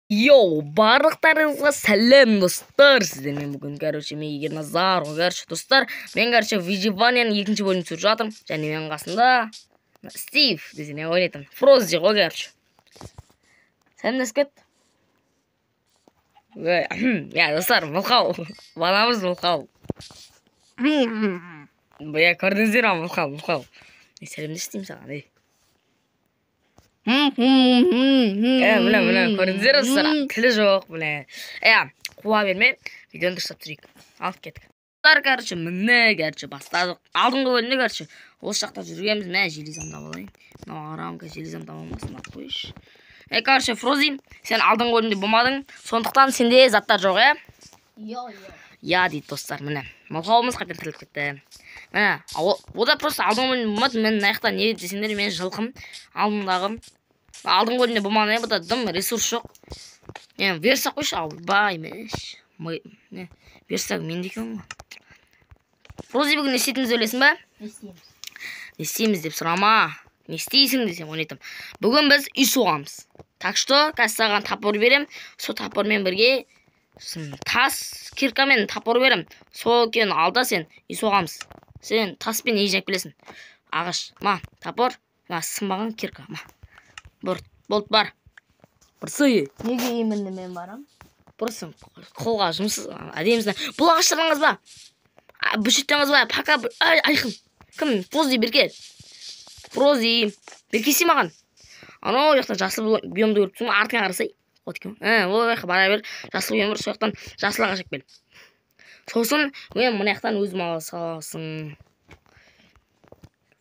Йоу, барлықтарыңызға сәлем достар. Сіздермен бүгін, мен Егер Назар. Достар, мен, Выживанияның екінші бөлімін түсіріп жатырмын. Және мен қасында Стив десене ойнайтын. Фрози ғой, Сәлем дескет. Я, достар, мұлқау. Баламыз мұлқау. Көрдіңіздер ма, мұлқау. Сәлем дестеймін саған, міне, көрдіңіздер достар, тілі жоқ, міне. Қуа берме, видеоны дұрыстап түсірейік. Алып кеттік. Міне, бастадық. Алдыңғы бөлімде, осы жақта жүргенбіз. Мә, железамды алайын. Мына рамка железамды алмасын, алып қойшы. Фрози, сен алдыңғы бөлімде болмадың, сондықтан сенде заттар жоқ, Я, дейді достар, міне. Мұлқауымыз қайтар тіріліп кетті. Міне, ода просто алдыңғы бөлімде болмады. Мен аяқта не десеңдер, мен жылқым алдыңғы бөлімде болмады. Бұда дым ресурс жоқ. Версақ қойшы, бай, версақ менде екен ғой. Фрози, бүгін не істейтіміз өлесің ба? Не істейміз? Не істейміз деп сұрама. Не істейсің десем ойнайтым. Бүгін біз үй соғамыз. Так что, қазір саған топор берем. Сол топормен бірге тас, киркамен топор берем. Сол кен алда сен үй соғамыз. Сен таспен ей жеңіп білесің. Ағаш, топор, сынбаған кирка, Болт бар. Бұрсы. Неге емінді мен барам? Бұрсын, қолға жұмыс әдемізді. Бұл ағаштарыңыз ба? Бүшеттіңіз ба? Пака, айқын. Кім? Фрози, берке. Фрози, беркесі маған. Анау яқтан жасыл биомды көріп тұрсың, артыңа қарасай. Ол яққа бара бер. Жасыл биом бар, сол яқтан жасыл ағаш бел. Сосын, мұны яқтан өзім аласың.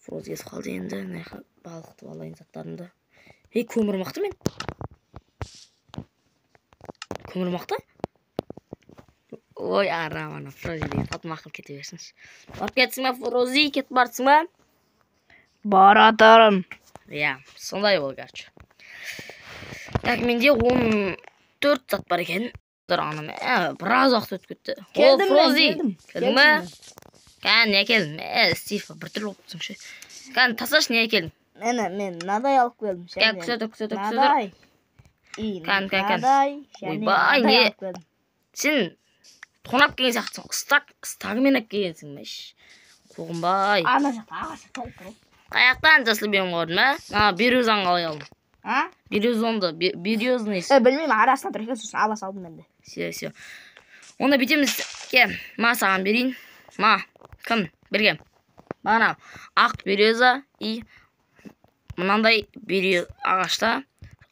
Фрози есі қалды енді. Балықты алайын заттарымды. Көмір мақты мен. Көмір мақты? Ой, арам, Фрози деген татын мақыл кете берсіңіз. Барып кетсің ба, Фрози, кетіп бартсың ба? Баратарым. Сондай бол, Так, менде 14 зат бар екен. Біраз уақыт өтіп кетті. Келдім, Фрози, келдің ба? Не келдің? Стив, бір түрлі болып тұрсың ше. Тасаш, не келдің? Мен надай алып келдім. Күсетік. Надай. Надай. Ойбай, не? Сен тонап келген сақтың. Стагымен ап келгенсің, мәш. Қоғынбай. Ана жақта ағашы толып тұр. Қаяқтан жасыл биом көрдің, Березаны қалай алдым? Березаны. Білмеймін, арасына тұр екен, сосын ала салдым менде. Все. Онда бітеміз. Саған берейін. Кім? Берген. Бағана ақ береза и мынандай берез ағашта.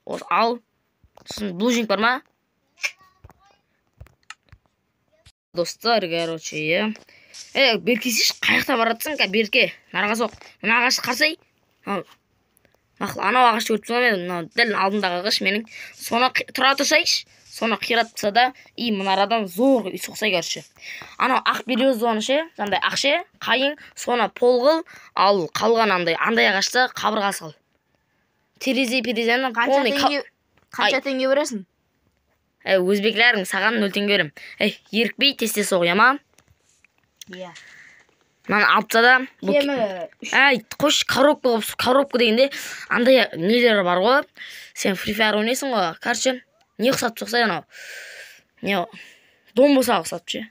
Ал. Сосын блужинг бар ма? Достар, беркесеш қаяқта баратсың, берке. Нараға соқ. Мына ағашты қарсай. Анау ағашты көріп тұрсың, дәл алдындағы ағаш менің. Соны тұра тұрсайш. Соны қиратса да, мұнарадан зор соқсай көрші. Анау ақ берез зоны ше, жандай ақше, қайың, соны полғыл, ал қалған андай ағашты қабырға сал. Терезені қанша теңге бересің? Өзбеклерің саған 0 теңге берем. Ерікпей тесте соғыя ма? Мана алыпса да, қош коробка дегенде андай нелер бар ғой. Сен Free Fire ойнайсың ғой, не ұқсатып соқсай анау. Дом болса ұқсатып ше.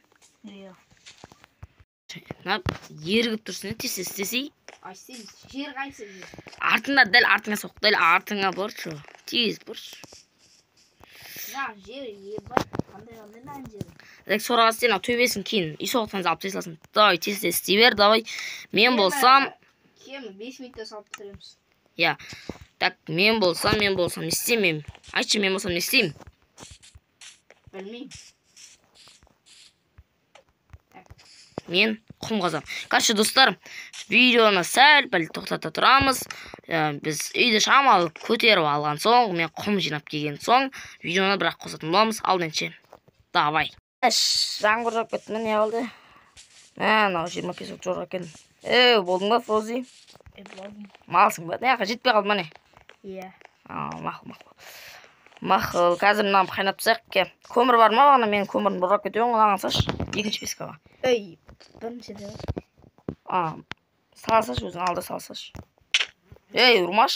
Ерігіп тұрсын, тесте істесей. Жер қайсы? Артында, дәл артыңа соқ, дәл артыңа бұршы. Тез бұршы. Жер ебай, қандай жер? Сораға сен төбесін кейін, үй соғыттан алып тесіласың. Давай, тесте істей бер, давай. Мен болсам... Кем, 5 минутта салып тұреміз. Так, мен болсам, не істеймін? Айтшы, мен болсам, не істеймін? Білмеймін. Мен құм қазам. Достар, видеоны сәл-пәл тоқтата тұрамыз. Біз үйді шамалы көтеріп алған соң, мен құм жинап келген соң, видеоны бірақ қосатын боламыз. Алдынше. Давай. Жаңғыр жоқ кетті, не алды? Нау 20 кесок жоқ екен. Болдың ба, Фрози? Болдың. Малсың ба? Неяқа жетпей қалды ма не? Мақыл. Қазір мынам қайнап тұсақ. Көмір бар ма бағына? Мен көмірін бұрап кетуен ғылаған саш. Екінші пескаға. Бірінші де. Салсаш, өзің алда салсаш. Ұрмаш.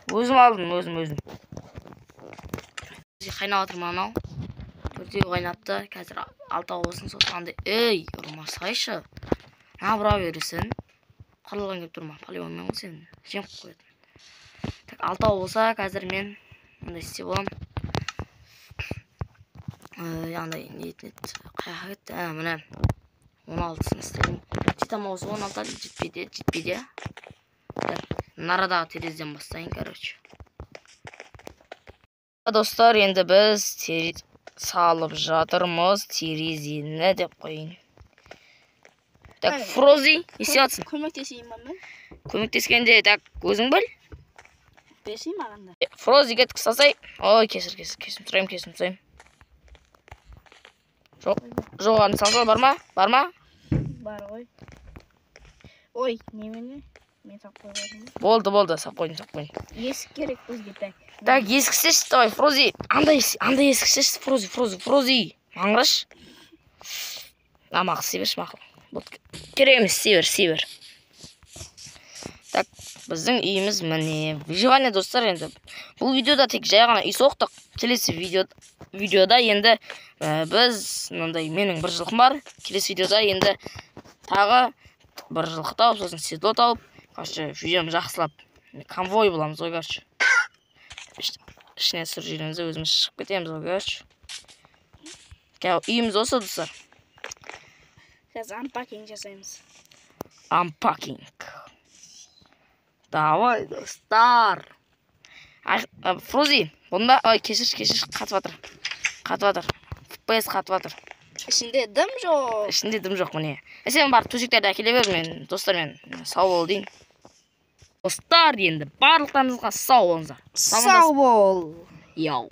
Өзім алдым, өзім. Қайнап жатыр мынау. Төртеу қайнапты. Қазір алтау болсын соққандай. Ей, ұрмасайшы. Бұра бересің. Қырылған кеп тұрма. Полигонмен ғой сен. Жем қойды. Так, алтау болса, қазір мен мындай істеп боламын. Яғындай, нет. Қаяқ кетті. Міне. 16-сын істедім. Жетам осы 16 жетпейді. Нарадағы терезеден бастайын, короче. Достар, енді біз салып жатырмыз терезені деп қойын. Так, Фрози, естиятсың? Көмектесейін ба мен? Көмектескенде, так, өзің біл? Берсейін мағанда. Фрози кетіп қысасай. Ой, кесір, сұрайым. Жоқ, аны салса бар ма? Бар ғой. Ой, немене? Мен сап қойғадым. Болды, сап қойын. Есік керек бізге, так. Так, есік істеші, давай, Фрози. Андай есік істеші, Фрози. Маңғыраш. Мақыл, северші, мақыл. Кереміз, север. Так, біздің үйіміз міне. Выживание, достар, енді. Бұл видеода тек жай ғана үй соқтық. Келесі видеода енді біз, менің бір жылқым бар. Келесі видеода енді тағы бір жылқы тауып, сосын седло тауып, короче, видеоны жақсылап, конвой боламыз ғой, короче. Ішіне сұр жерімізді өзіміз шығып кетеміз ғой, короче. Үйіміз осы, достар. Қазір анпакинг жасаймыз. Давай, достар. Фрози, бұнда, кешір, қатып атыр. FPS қатып атыр. Ішінде дым жоқ. Міне. Сен бар төсектерді әкеле бер, мен достармен сау бол дейін. Достар, енді барлықтарыңызға сау болыңыздар. Сау бол. Яу.